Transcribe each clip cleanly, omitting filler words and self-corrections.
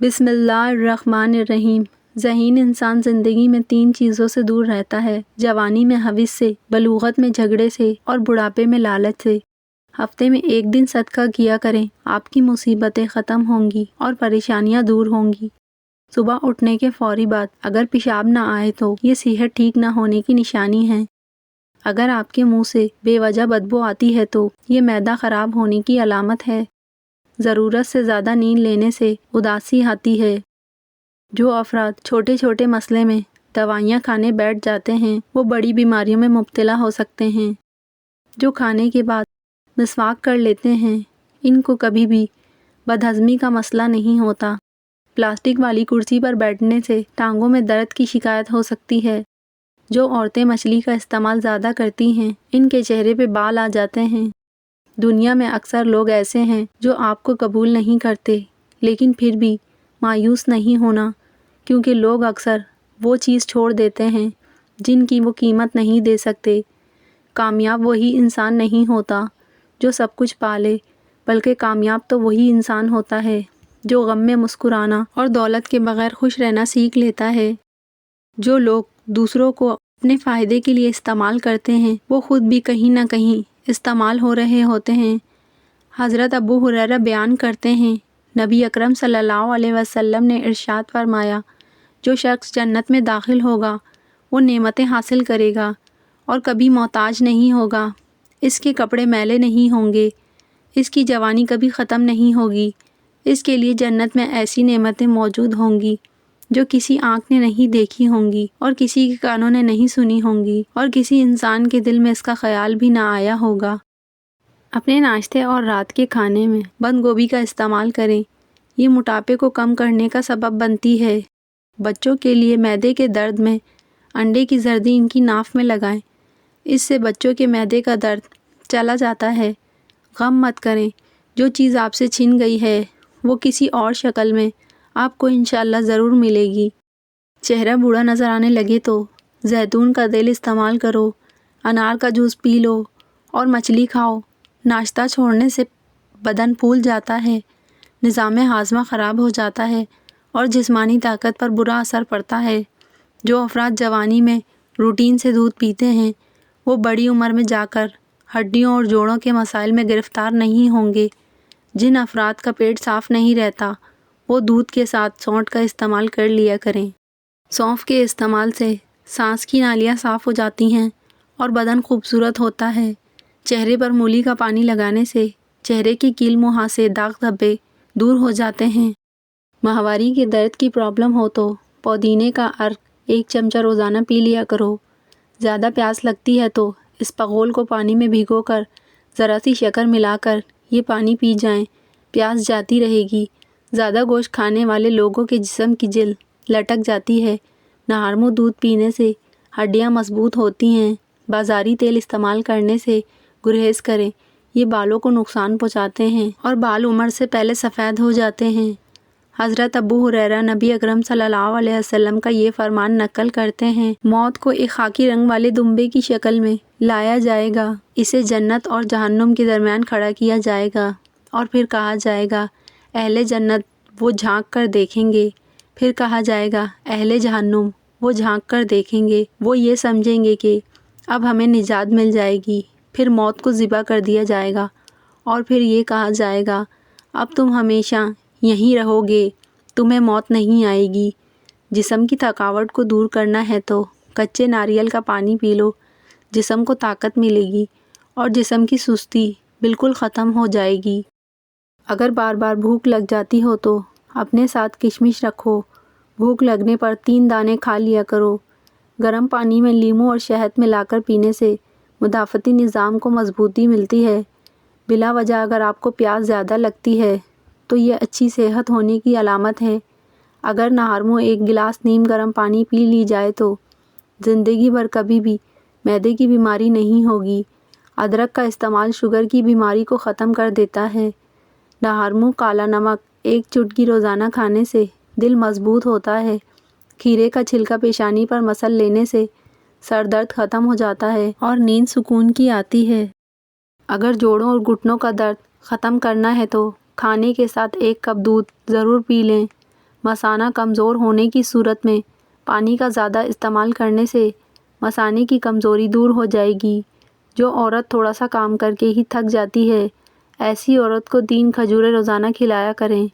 بسم اللہ الرحمن الرحیم۔ ذہین انسان زندگی میں 3 چیزوں سے دور رہتا ہے: جوانی میں ہوس سے، بلوغت میں جھگڑے سے اور بڑھاپے میں لالچ سے۔ ہفتے میں 1 دن صدقہ کیا کریں، آپ کی مصیبتیں ختم ہوں گی اور پریشانیاں دور ہوں گی۔ صبح اٹھنے کے فوری بعد اگر پیشاب نہ آئے تو یہ صحت ٹھیک نہ ہونے کی نشانی ہے۔ اگر آپ کے منہ سے بے وجہ بدبو آتی ہے تو یہ معدہ خراب ہونے کی علامت ہے۔ ضرورت سے زیادہ نیند لینے سے اداسی آتی ہے۔ جو افراد چھوٹے چھوٹے مسئلے میں دوائیاں کھانے بیٹھ جاتے ہیں وہ بڑی بیماریوں میں مبتلا ہو سکتے ہیں۔ جو کھانے کے بعد مسواک کر لیتے ہیں ان کو کبھی بھی بدہضمی کا مسئلہ نہیں ہوتا۔ پلاسٹک والی کرسی پر بیٹھنے سے ٹانگوں میں درد کی شکایت ہو سکتی ہے۔ جو عورتیں مچھلی کا استعمال زیادہ کرتی ہیں ان کے چہرے پہ بال آ جاتے ہیں۔ دنیا میں اکثر لوگ ایسے ہیں جو آپ کو قبول نہیں کرتے، لیکن پھر بھی مایوس نہیں ہونا، کیونکہ لوگ اکثر وہ چیز چھوڑ دیتے ہیں جن کی وہ قیمت نہیں دے سکتے۔ کامیاب وہی انسان نہیں ہوتا جو سب کچھ پالے، بلکہ کامیاب تو وہی انسان ہوتا ہے جو غم میں مسکرانا اور دولت کے بغیر خوش رہنا سیکھ لیتا ہے۔ جو لوگ دوسروں کو اپنے فائدے کے لیے استعمال کرتے ہیں وہ خود بھی کہیں نہ کہیں استعمال ہو رہے ہوتے ہیں۔ حضرت ابو ہریرہ بیان کرتے ہیں، نبی اکرم صلی اللہ علیہ وسلم نے ارشاد فرمایا، جو شخص جنت میں داخل ہوگا وہ نعمتیں حاصل کرے گا اور کبھی محتاج نہیں ہوگا۔ اس کے کپڑے میلے نہیں ہوں گے، اس کی جوانی کبھی ختم نہیں ہوگی، اس کے لیے جنت میں ایسی نعمتیں موجود ہوں گی جو کسی آنکھ نے نہیں دیکھی ہوں گی اور کسی کے کانوں نے نہیں سنی ہوں گی اور کسی انسان کے دل میں اس کا خیال بھی نہ آیا ہوگا۔ اپنے ناشتے اور رات کے کھانے میں بند گوبھی کا استعمال کریں، یہ موٹاپے کو کم کرنے کا سبب بنتی ہے۔ بچوں کے لیے معدے کے درد میں انڈے کی زردی ان کی ناف میں لگائیں، اس سے بچوں کے معدے کا درد چلا جاتا ہے۔ غم مت کریں، جو چیز آپ سے چھن گئی ہے وہ کسی اور شکل میں آپ کو انشاءاللہ ضرور ملے گی۔ چہرہ بوڑھا نظر آنے لگے تو زیتون کا تیل استعمال کرو، انار کا جوس پی لو اور مچھلی کھاؤ۔ ناشتہ چھوڑنے سے بدن پھول جاتا ہے، نظام ہاضمہ خراب ہو جاتا ہے اور جسمانی طاقت پر برا اثر پڑتا ہے۔ جو افراد جوانی میں روٹین سے دودھ پیتے ہیں وہ بڑی عمر میں جا کر ہڈیوں اور جوڑوں کے مسائل میں گرفتار نہیں ہوں گے۔ جن افراد کا پیٹ صاف نہیں رہتا وہ دودھ کے ساتھ سونٹ کا استعمال کر لیا کریں۔ سونف کے استعمال سے سانس کی نالیاں صاف ہو جاتی ہیں اور بدن خوبصورت ہوتا ہے۔ چہرے پر مولی کا پانی لگانے سے چہرے کے کیل مہاسے، داغ دھبے دور ہو جاتے ہیں۔ ماہواری کے درد کی پرابلم ہو تو پودینے کا عرق 1 چمچہ روزانہ پی لیا کرو۔ زیادہ پیاس لگتی ہے تو اسپغول کو پانی میں بھگو کر ذرا سی شکر ملا کر یہ پانی پی جائیں، پیاس جاتی رہے گی۔ زیادہ گوشت کھانے والے لوگوں کے جسم کی جلد لٹک جاتی ہے۔ نہارمو دودھ پینے سے ہڈیاں مضبوط ہوتی ہیں۔ بازاری تیل استعمال کرنے سے گریز کریں، یہ بالوں کو نقصان پہنچاتے ہیں اور بال عمر سے پہلے سفید ہو جاتے ہیں۔ حضرت ابو ہریرہ نبی اکرم صلی اللہ علیہ وسلم کا یہ فرمان نقل کرتے ہیں، موت کو ایک خاکی رنگ والے دمبے کی شکل میں لایا جائے گا، اسے جنت اور جہنم کے درمیان کھڑا کیا جائے گا اور پھر کہا جائے گا اہل جنت وہ جھانک کر دیکھیں گے، پھر کہا جائے گا اہل جہنم وہ جھانک کر دیکھیں گے، وہ یہ سمجھیں گے کہ اب ہمیں نجات مل جائے گی، پھر موت کو ذبح کر دیا جائے گا اور پھر یہ کہا جائے گا اب تم ہمیشہ یہیں رہو گے، تمہیں موت نہیں آئے گی۔ جسم کی تھکاوٹ کو دور کرنا ہے تو کچے ناریل کا پانی پی لو، جسم کو طاقت ملے گی اور جسم کی سستی بالکل ختم ہو جائے گی۔ اگر بار بار بھوک لگ جاتی ہو تو اپنے ساتھ کشمش رکھو، بھوک لگنے پر 3 دانے کھا لیا کرو۔ گرم پانی میں لیموں اور شہد ملا کر پینے سے مدافعتی نظام کو مضبوطی ملتی ہے۔ بلا وجہ اگر آپ کو پیاس زیادہ لگتی ہے تو یہ اچھی صحت ہونے کی علامت ہے۔ اگر نہارمو 1 گلاس نیم گرم پانی پی لی جائے تو زندگی بھر کبھی بھی معدے کی بیماری نہیں ہوگی۔ ادرک کا استعمال شوگر کی بیماری کو ختم کر دیتا ہے۔ نہارمو کالا نمک 1 چٹکی روزانہ کھانے سے دل مضبوط ہوتا ہے۔ کھیرے کا چھلکا پیشانی پر مسل لینے سے سر درد ختم ہو جاتا ہے اور نیند سکون کی آتی ہے۔ اگر جوڑوں اور گھٹنوں کا درد ختم کرنا ہے تو کھانے کے ساتھ 1 کپ دودھ ضرور پی لیں۔ مثانہ کمزور ہونے کی صورت میں پانی کا زیادہ استعمال کرنے سے مثانے کی کمزوری دور ہو جائے گی۔ جو عورت تھوڑا سا کام کر کے ہی تھک جاتی ہے، ایسی عورت کو 3 کھجوریں روزانہ کھلایا کریں۔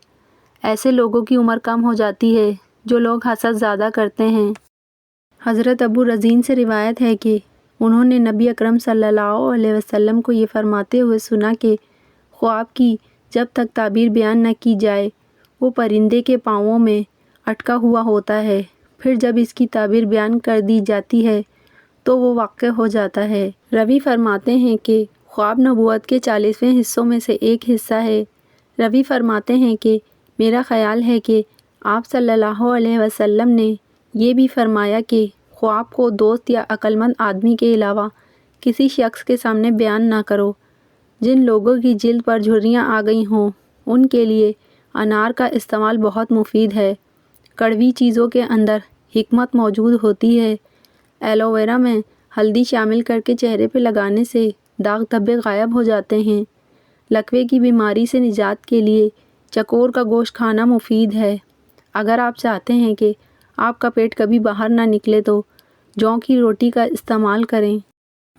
ایسے لوگوں کی عمر کم ہو جاتی ہے جو لوگ حسد زیادہ کرتے ہیں۔ حضرت ابو رزین سے روایت ہے کہ انہوں نے نبی اکرم صلی اللہ علیہ وسلم کو یہ فرماتے ہوئے سنا کہ خواب کی جب تک تعبیر بیان نہ کی جائے وہ پرندے کے پاؤں میں اٹکا ہوا ہوتا ہے، پھر جب اس کی تعبیر بیان کر دی جاتی ہے تو وہ واقع ہو جاتا ہے۔ روی فرماتے ہیں کہ خواب نبوت کے 40ویں حصوں میں سے ایک حصہ ہے۔ روی فرماتے ہیں کہ میرا خیال ہے کہ آپ صلی اللہ علیہ وسلم نے یہ بھی فرمایا کہ خواب کو دوست یا عقل مند آدمی کے علاوہ کسی شخص کے سامنے بیان نہ کرو۔ جن لوگوں کی جلد پر جھریاں آ گئی ہوں ان کے لیے انار کا استعمال بہت مفید ہے۔ کڑوی چیزوں کے اندر حکمت موجود ہوتی ہے۔ ایلو ویرا میں ہلدی شامل کر کے چہرے پہ لگانے سے داغ دھبے غائب ہو جاتے ہیں۔ لکوے کی بیماری سے نجات کے لیے چکور کا گوشت کھانا مفید ہے۔ اگر آپ چاہتے ہیں کہ آپ کا پیٹ کبھی باہر نہ نکلے تو جوں کی روٹی کا استعمال کریں۔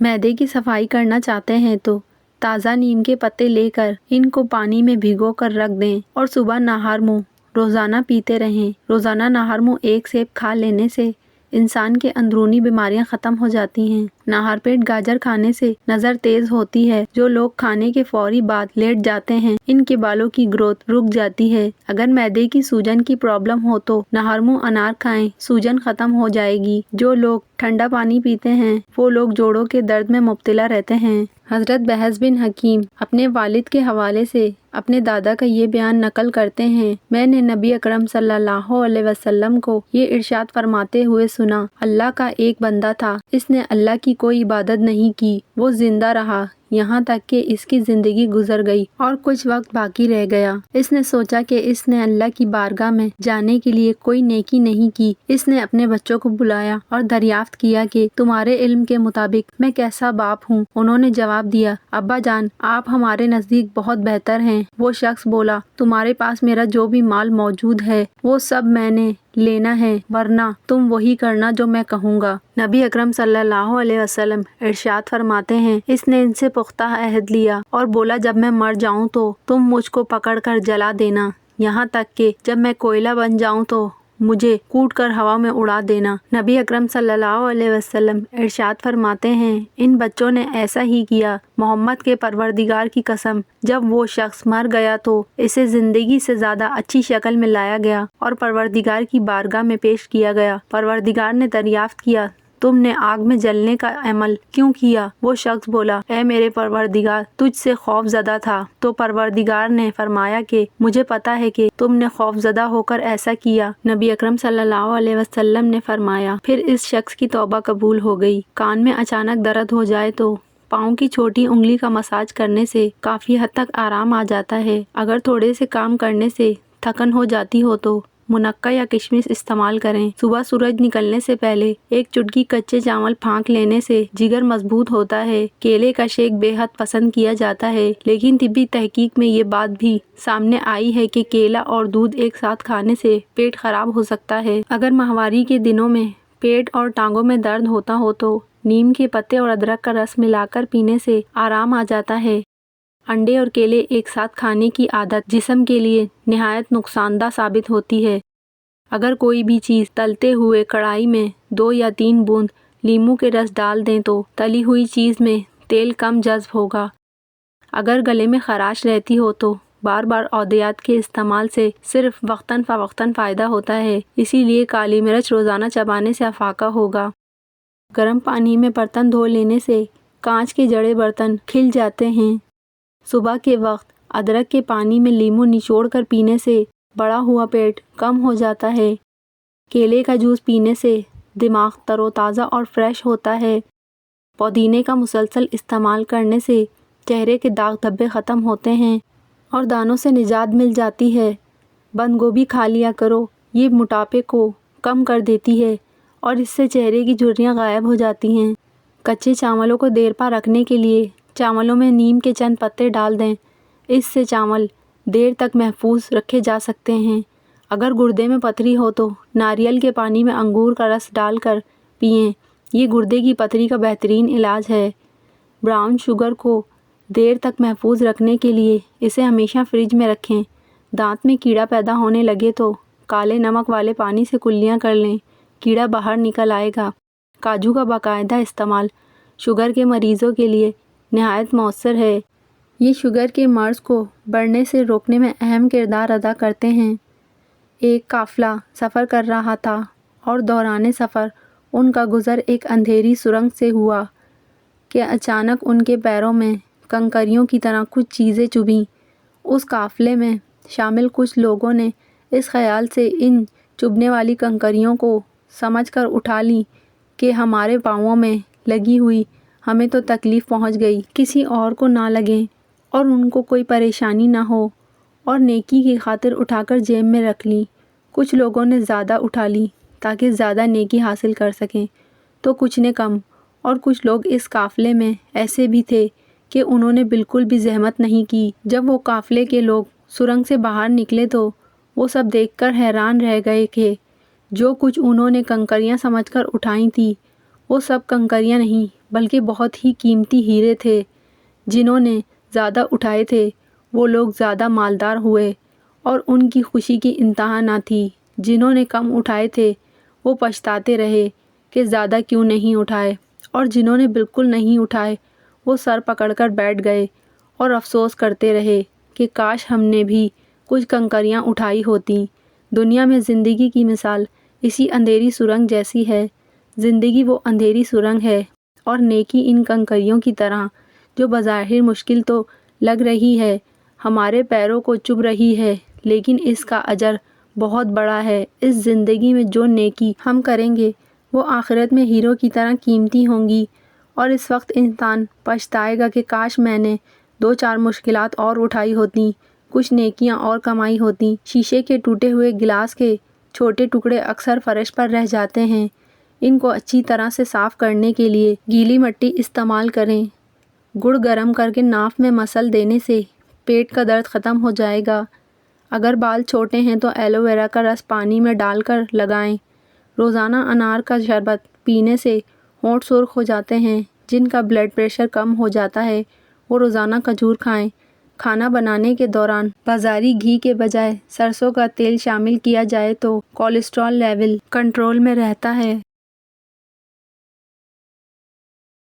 معدے کی صفائی کرنا چاہتے ہیں تو تازہ نیم کے پتے لے کر ان کو پانی میں بھگو کر رکھ دیں اور صبح نہار منہ روزانہ پیتے رہیں۔ روزانہ نہار منہ 1 سیب کھا لینے سے انسان کے اندرونی بیماریاں ختم ہو جاتی ہیں۔ نہار پیٹ گاجر کھانے سے نظر تیز ہوتی ہے۔ جو لوگ کھانے کے فوری بعد لیٹ جاتے ہیں ان کے بالوں کی گروتھ رک جاتی ہے۔ اگر معدے کی سوجن کی پرابلم ہو تو نہار منہ انار کھائیں، سوجن ختم ہو جائے گی۔ جو لوگ ٹھنڈا پانی پیتے ہیں وہ لوگ جوڑوں کے درد میں مبتلا رہتے ہیں۔ حضرت بحث بن حکیم اپنے والد کے حوالے سے اپنے دادا کا یہ بیان نقل کرتے ہیں، میں نے نبی اکرم صلی اللہ علیہ وسلم کو یہ ارشاد فرماتے ہوئے سنا، اللہ کا ایک بندہ تھا، اس نے اللہ کی کوئی عبادت نہیں کی، وہ زندہ رہا یہاں تک کہ اس کی زندگی گزر گئی اور کچھ وقت باقی رہ گیا۔ اس نے سوچا کہ اس نے اللہ کی بارگاہ میں جانے کے لیے کوئی نیکی نہیں کی۔ اس نے اپنے بچوں کو بلایا اور دریافت کیا کہ تمہارے علم کے مطابق میں کیسا باپ ہوں؟ انہوں نے جواب دیا، ابا جان آپ ہمارے نزدیک بہت بہتر ہیں۔ وہ شخص بولا، تمہارے پاس میرا جو بھی مال موجود ہے وہ سب میں نے لینا ہے، ورنہ تم وہی کرنا جو میں کہوں گا۔ نبی اکرم صلی اللہ علیہ وسلم ارشاد فرماتے ہیں، اس نے ان سے پختہ عہد لیا اور بولا جب میں مر جاؤں تو تم مجھ کو پکڑ کر جلا دینا، یہاں تک کہ جب میں کوئلہ بن جاؤں تو مجھے کوٹ کر ہوا میں اڑا دینا۔ نبی اکرم صلی اللہ علیہ وسلم ارشاد فرماتے ہیں، ان بچوں نے ایسا ہی کیا۔ محمد کے پروردگار کی قسم، جب وہ شخص مر گیا تو اسے زندگی سے زیادہ اچھی شکل میں لایا گیا اور پروردگار کی بارگاہ میں پیش کیا گیا۔ پروردگار نے دریافت کیا، تم نے آگ میں جلنے کا عمل کیوں کیا؟ وہ شخص بولا، اے میرے پروردگار تجھ سے خوف زدہ تھا۔ تو پروردگار نے فرمایا کہ مجھے پتا ہے کہ تم نے خوف زدہ ہو کر ایسا کیا۔ نبی اکرم صلی اللہ علیہ وسلم نے فرمایا، پھر اس شخص کی توبہ قبول ہو گئی۔ کان میں اچانک درد ہو جائے تو پاؤں کی چھوٹی انگلی کا مساج کرنے سے کافی حد تک آرام آ جاتا ہے۔ اگر تھوڑے سے کام کرنے سے تھکن ہو جاتی ہو تو منقع یا کشمش استعمال کریں۔ صبح سورج نکلنے سے پہلے 1 چٹکی کچے چاول پھانک لینے سے جگر مضبوط ہوتا ہے۔ کیلے کا شیک بے حد پسند کیا جاتا ہے، لیکن طبی تحقیق میں یہ بات بھی سامنے آئی ہے کہ کیلا اور دودھ ایک ساتھ کھانے سے پیٹ خراب ہو سکتا ہے۔ اگر ماہواری کے دنوں میں پیٹ اور ٹانگوں میں درد ہوتا ہو تو نیم کے پتے اور ادرک کا رس ملا کر پینے سے آرام آ جاتا ہے۔ انڈے اور کیلے ایک ساتھ کھانے کی عادت جسم کے لیے نہایت نقصان دہ ثابت ہوتی ہے۔ اگر کوئی بھی چیز تلتے ہوئے کڑھائی میں 2 یا 3 بوند لیموں کے رس ڈال دیں تو تلی ہوئی چیز میں تیل کم جذب ہوگا۔ اگر گلے میں خراش رہتی ہو تو بار بار ادویات کے استعمال سے صرف وقتاً فوقتاً فائدہ ہوتا ہے، اسی لیے کالی مرچ روزانہ چبانے سے افاقہ ہوگا۔ گرم پانی میں برتن دھو لینے سے کانچ کے جڑے برتن کھل جاتے ہیں۔ صبح کے وقت ادرک کے پانی میں لیموں نچوڑ کر پینے سے بڑا ہوا پیٹ کم ہو جاتا ہے۔ کیلے کا جوس پینے سے دماغ تر و تازہ اور فریش ہوتا ہے۔ پودینے کا مسلسل استعمال کرنے سے چہرے کے داغ دھبے ختم ہوتے ہیں اور دانوں سے نجات مل جاتی ہے۔ بند گوبھی کھا لیا کرو، یہ موٹاپے کو کم کر دیتی ہے اور اس سے چہرے کی جھریاں غائب ہو جاتی ہیں۔ کچے چاولوں کو دیر پا رکھنے کے لیے چاولوں میں نیم کے چند پتے ڈال دیں، اس سے چاول دیر تک محفوظ رکھے جا سکتے ہیں۔ اگر گردے میں پتھری ہو تو ناریل کے پانی میں انگور کا رس ڈال کر پئیں، یہ گردے کی پتھری کا بہترین علاج ہے۔ براؤن شوگر کو دیر تک محفوظ رکھنے کے لیے اسے ہمیشہ فریج میں رکھیں۔ دانت میں کیڑا پیدا ہونے لگے تو کالے نمک والے پانی سے کلیاں کر لیں، کیڑا باہر نکل آئے گا۔ کاجو کا باقاعدہ استعمال شوگر کے مریضوں کے لیے نہایت مؤثر ہے۔ یہ شوگر کے مرض کو بڑھنے سے روکنے میں اہم کردار ادا کرتے ہیں۔ ایک قافلہ سفر کر رہا تھا اور دوران سفر ان کا گزر ایک اندھیری سرنگ سے ہوا کہ اچانک ان کے پیروں میں کنکریوں کی طرح کچھ چیزیں چبھیں۔ اس قافلے میں شامل کچھ لوگوں نے اس خیال سے ان چبھنے والی کنکریوں کو سمجھ کر اٹھا لیں کہ ہمارے پاؤں میں لگی ہوئی ہمیں تو تکلیف پہنچ گئی، کسی اور کو نہ لگیں اور ان کو کوئی پریشانی نہ ہو، اور نیکی کی خاطر اٹھا کر جیب میں رکھ لیں۔ کچھ لوگوں نے زیادہ اٹھا لی تاکہ زیادہ نیکی حاصل کر سکیں تو کچھ نے کم، اور کچھ لوگ اس قافلے میں ایسے بھی تھے کہ انہوں نے بالکل بھی زحمت نہیں کی۔ جب وہ قافلے کے لوگ سرنگ سے باہر نکلے تو وہ سب دیکھ کر حیران رہ گئے کہ جو کچھ انہوں نے کنکریاں سمجھ کر اٹھائی تھیں وہ سب کنکریاں نہیں بلکہ بہت ہی قیمتی ہیرے تھے۔ جنہوں نے زیادہ اٹھائے تھے وہ لوگ زیادہ مالدار ہوئے اور ان کی خوشی کی انتہا نہ تھی۔ جنہوں نے کم اٹھائے تھے وہ پچھتاتے رہے کہ زیادہ کیوں نہیں اٹھائے، اور جنہوں نے بالکل نہیں اٹھائے وہ سر پکڑ کر بیٹھ گئے اور افسوس کرتے رہے کہ کاش ہم نے بھی کچھ کنکریاں اٹھائی ہوتیں۔ دنیا میں زندگی کی مثال اسی اندھیری سرنگ جیسی ہے۔ زندگی وہ اندھیری سرنگ ہے اور نیکی ان کنکریوں کی طرح جو بظاہر مشکل تو لگ رہی ہے، ہمارے پیروں کو چبھ رہی ہے، لیکن اس کا اجر بہت بڑا ہے۔ اس زندگی میں جو نیکی ہم کریں گے وہ آخرت میں ہیروں کی طرح قیمتی ہوں گی، اور اس وقت انسان پچھتائے گا کہ کاش میں نے 2-4 مشکلات اور اٹھائی ہوتیں، کچھ نیکیاں اور کمائی ہوتیں۔ شیشے کے ٹوٹے ہوئے گلاس کے چھوٹے ٹکڑے اکثر فرش پر رہ جاتے ہیں۔ ان کو اچھی طرح سے صاف کرنے کے لیے گیلی مٹی استعمال کریں۔ گڑ گرم کر کے ناف میں مسل دینے سے پیٹ کا درد ختم ہو جائے گا۔ اگر بال چھوٹے ہیں تو ایلو ویرا کا رس پانی میں ڈال کر لگائیں۔ روزانہ انار کا شربت پینے سے ہونٹ سرخ ہو جاتے ہیں۔ جن کا بلڈ پریشر کم ہو جاتا ہے وہ روزانہ کھجور کھائیں۔ کھانا بنانے کے دوران بازاری گھی کے بجائے سرسوں کا تیل شامل کیا جائے تو کولیسٹرول لیول کنٹرول میں رہتا ہے۔